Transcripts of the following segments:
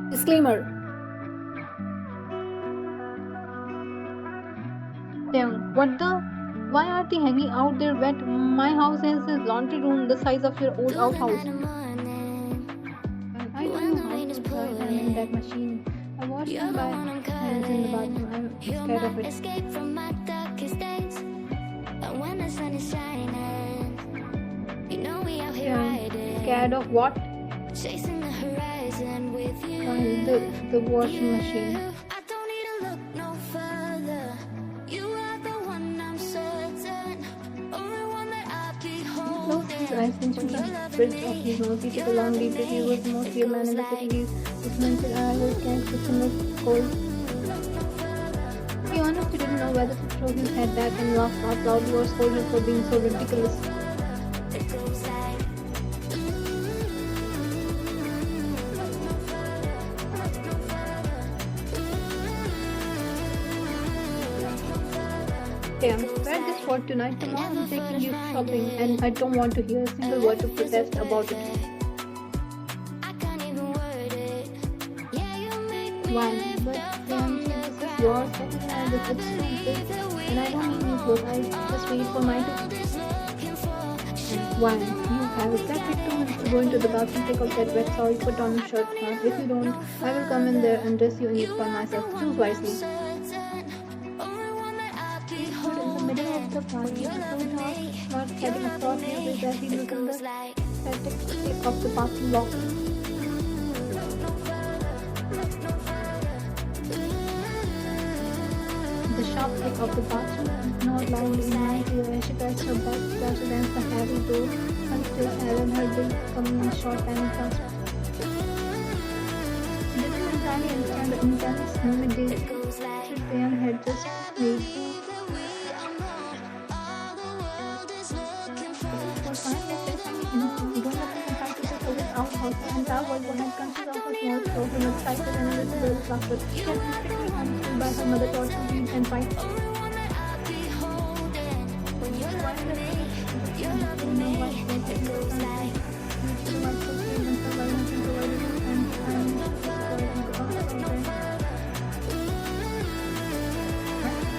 Disclaimer. Damn, what the? Why are they hanging out there wet? My house has a laundry room the size of your old outhouse. And I don't know how to dry them in that machine. I wash them by hands in the bathroom. I'm scared of it. Damn, scared of what? Chasing the horizon with you. Why the washing machine? I don't need to look no further. You are the one I'm certain. Only one that I behold. Close his eyes into the bridge of his nose. He took a long deep breath. He was the most real man in the city. He cemented I will catch the summer cold. To be honest, he didn't know whether to throw his head back and laugh out loud or scold him for being so ridiculous. It goes like Damn, wear this for tonight. Tomorrow I'm taking you shopping and I don't want to hear a single word of protest about it. I can't even word it. Yeah, you make me Why? live But the damn, this is yours, second hand, it's expensive. And I don't need new clothes. I just wait for mine to. Why? You have exactly 2 minutes to go into the bathroom, take off that wet towel, put on a shirt. If you don't, I will come in there and dress you in it by myself. Choose wisely. He stood in the middle of the party, so dark, not heading across the bridge as he looked in the static of the parking lot. The sharp click of the bathroom ignored loudly in my ear as she pressed her butt flush against the heavy door until Aaron heard the coming in short panic gasp. She didn't entirely understand the intense moment Taehyung had just made. For 5 minutes, going up and back to the service outhouse, the entire world had conscious of a small store who was excited and a little girl's laughter. She had been strictly homeschooled by her mother taught to read and write.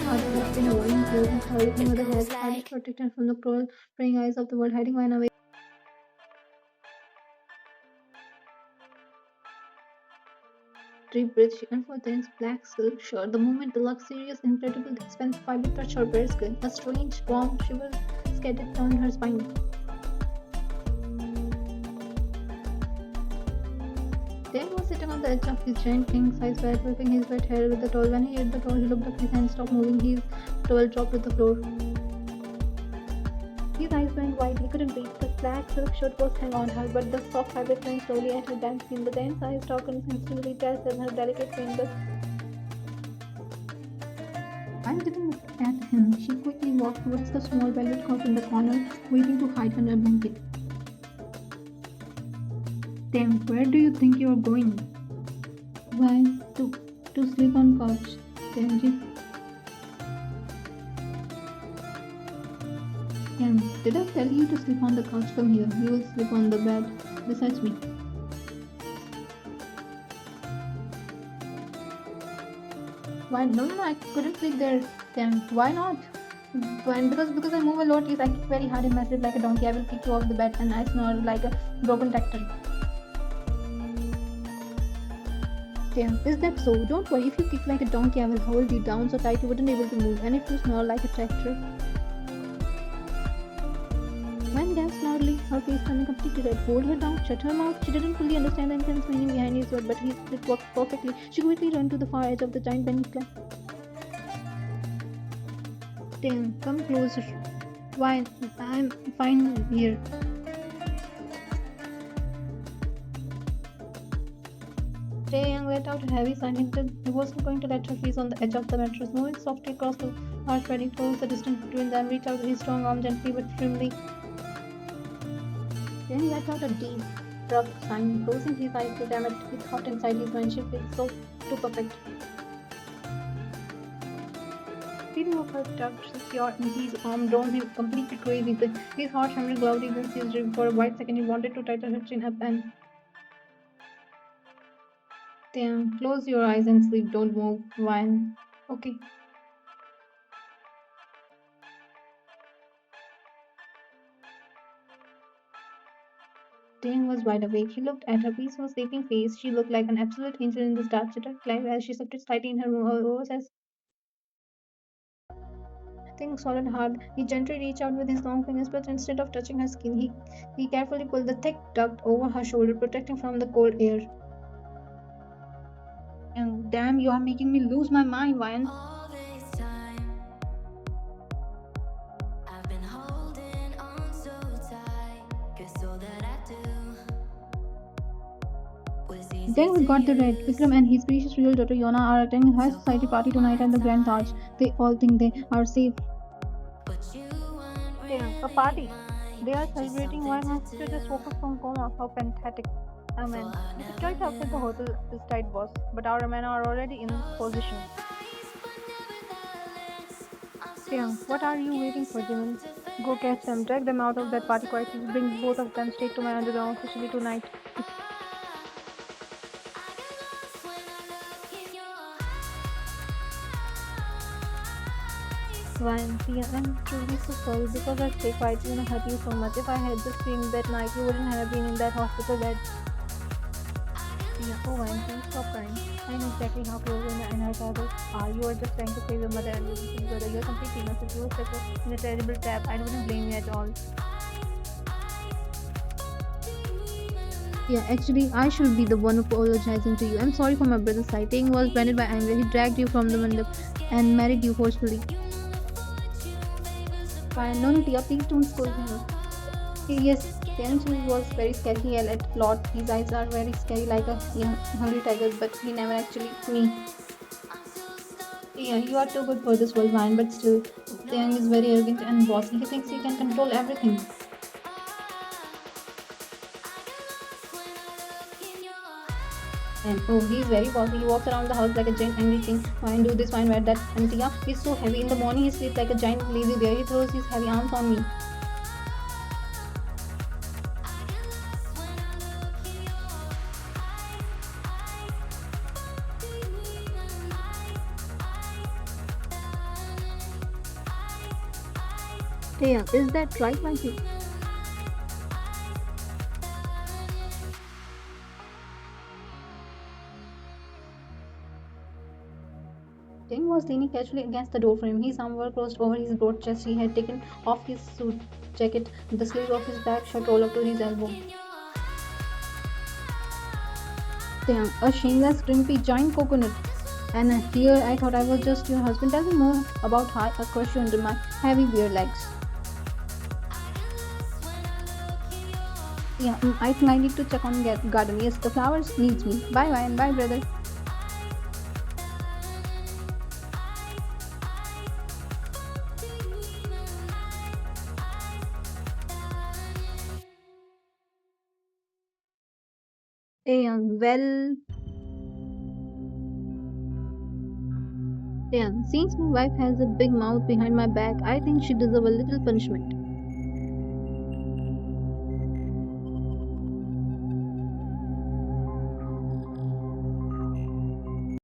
Father had been avoiding closing her mother had tried to protect her from the cruel, praying eyes of the world, hiding wine away. Deep breath, she unfurled the black silk shirt. The moment the luxurious, incredible, expensive fiber touched her bare skin, a strange, warm shiver skated down her spine. Dave was sitting on the edge of his giant king-size bed, whipping his wet hair with the towel. When he hit the towel, he looked up, his hand stopped moving, his towel dropped to the floor. His eyes went wide, he couldn't breathe. The black silk shirt was hung on her, but the soft fabric ran slowly at her damp skin. The dense eyes darkened instantly, dressed in her delicate fingers. While didn't look at him, she quickly walked towards the small velvet cot in the corner, waiting to hide under a blanket. Damn, where do you think you are going? Why, to sleep on couch, Damn. Did I tell you to sleep on the couch? Come here. You will sleep on the bed besides me. Why? No, I couldn't sleep there. Damn, why not? When because I move a lot, yes, I kick very hard and massive like a donkey. I will kick you off the bed and I snore like a broken tractor. Damn, is that so? Don't worry, if you kick like a donkey, I will hold you down so tight you wouldn't be able to move. And if you snore like a tractor. When gasped loudly, her face turning completely red. Hold her down, shut her mouth. She didn't fully understand the intense meaning behind his word, but it worked perfectly. She quickly ran to the far edge of the giant beneath clump. Damn, come closer. Why? I'm fine here. Taehyung let out a heavy sigh. He wasn't going to let her face on the edge of the mattress. Moving softly across the harsh bedding, closed the distance between them, reached out his strong arm gently but firmly. Then he let out a deep, rough sigh, closing his eyes to damn it. He thought inside his mind, she feels so too perfect. Feeling of her touch secure in his arm drove him completely crazy. His heart hammered loudly against his rib. For a wide second, he wanted to tighten her chin up and Damn, close your eyes and sleep. Don't move. One. Okay. Taehyung was wide awake. He looked at her peaceful, sleeping face. She looked like an absolute angel in this dark, shuttered life as she slipped slightly in her room. As things swallowed hard, he gently reached out with his long fingers, but instead of touching her skin, he carefully pulled the thick duct over her shoulder, protecting from the cold air. And damn, you are making me lose my mind, Ryan. All this time, I've been holding on so tight. 'Cause all that I do was easy Then we to got the red. Vikram and his precious real daughter Yona are attending a high society party tonight at the Grand Taj. They all think they are safe. but you weren't Damn, a really party. They mine. are Just celebrating something while to my do. sister just woke up from coma. How pathetic. For Amen. I We should try never to upset the knew. hotel this tight, boss. But our men are already in position. Damn, what are you waiting for, Jimin? Go catch them, drag them out of that party quietly, bring both of them straight to my underground facility tonight. Ryan, Tia, I'm truly so sorry because I stay quietly and I hurt you so much. If I had just screamed that night, you wouldn't have been in that hospital bed. Tia, oh Ryan, please stop crying. I know exactly how close Una and her father are. You are just trying to save your mother and your little brother. You're completely innocent. You were stuck in a terrible trap. I wouldn't blame you at all. Yeah, actually, I should be the one apologizing to you. I'm sorry for my brother's side. Taehyung was blinded by anger. He dragged you from the mandap and married you forcefully. Fine, no, no, Tia, please don't scold him. Yes, Taehyung was very scary. He yelled at lot. His eyes are very scary, like a young, hungry tiger. But he never actually me. Yeah, you are too good for this world, Ryan. But still, Taehyung is very arrogant and bossy. He thinks he can control everything. And oh, he's very bossy. He walks around the house like a giant angry king. Fine, do this, fine, wear that. And Tia, he's so heavy. In the morning, he sleeps like a giant lazy bear. He throws his heavy arms on me. Tia, is that right, my dear? Tim was leaning casually against the doorframe. His arms were crossed over his broad chest. He had taken off his suit jacket. The sleeves of his black shirt rolled up to his elbow. Damn, a shameless, grimpy, giant coconut. And here I thought I was just your husband. Tell me more about how I crushed you under my heavy bare legs. Yeah, I think I need to check on garden. Yes, the flowers needs me. Bye bye and bye brother. Well, yeah, since my wife has a big mouth behind my back, I think she deserves a little punishment.